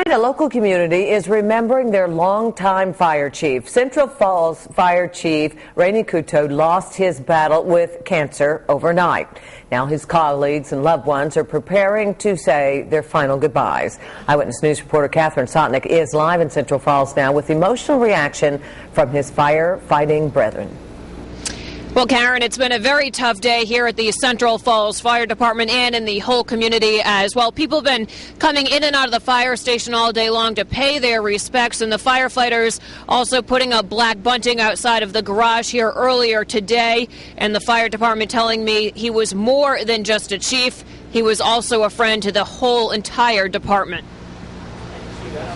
A local community is remembering their longtime fire chief. Central Falls Fire Chief Rene Coutu lost his battle with cancer overnight. Now his colleagues and loved ones are preparing to say their final goodbyes. Eyewitness News reporter Catherine Sotnick is live in Central Falls now with emotional reaction from his firefighting brethren. Well, Karen, it's been a very tough day here at the Central Falls Fire Department and in the whole community as well. People have been coming in and out of the fire station all day long to pay their respects, and the firefighters also putting up black bunting outside of the garage here earlier today. And the fire department telling me he was more than just a chief. He was also a friend to the whole entire department.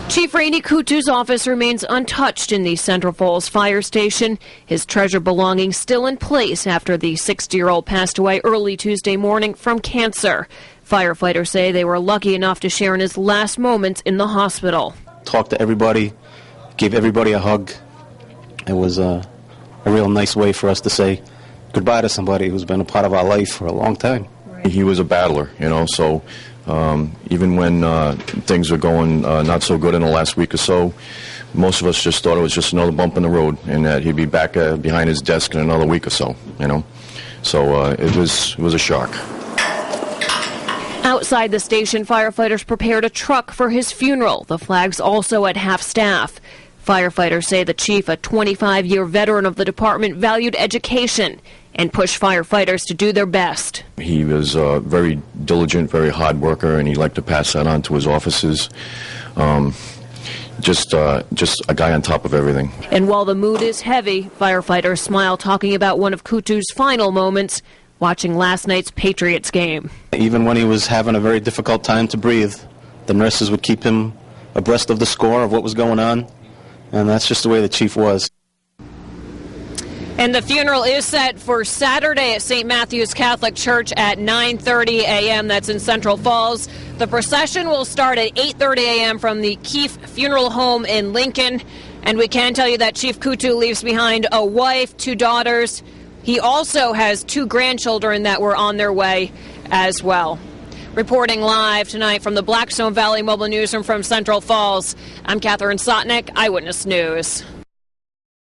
Chief Rene Coutu's office remains untouched in the Central Falls Fire Station. His treasured belongings still in place after the 60-year-old passed away early Tuesday morning from cancer. Firefighters say they were lucky enough to share in his last moments in the hospital. Talked to everybody, gave everybody a hug. It was a real nice way for us to say goodbye to somebody who's been a part of our life for a long time. He was a battler, so even when things were going not so good in the last week or so, most of us just thought it was just another bump in the road and that he'd be back behind his desk in another week or so, So it was a shock. Outside the station, firefighters prepared a truck for his funeral. The flag's also at half-staff. Firefighters say the chief, a 25-year veteran of the department, valued education and pushed firefighters to do their best. He was a very diligent, very hard worker, and he liked to pass that on to his officers. Just a guy on top of everything. And while the mood is heavy, firefighters smile talking about one of Coutu's final moments, watching last night's Patriots game. Even when he was having a very difficult time to breathe, the nurses would keep him abreast of the score of what was going on, and that's just the way the chief was. And the funeral is set for Saturday at St. Matthew's Catholic Church at 9:30 a.m. That's in Central Falls. The procession will start at 8:30 a.m. from the Keefe Funeral Home in Lincoln. And we can tell you that Chief Coutu leaves behind a wife, 2 daughters. He also has 2 grandchildren that were on their way as well. Reporting live tonight from the Blackstone Valley Mobile Newsroom from Central Falls, I'm Catherine Sotnick, Eyewitness News.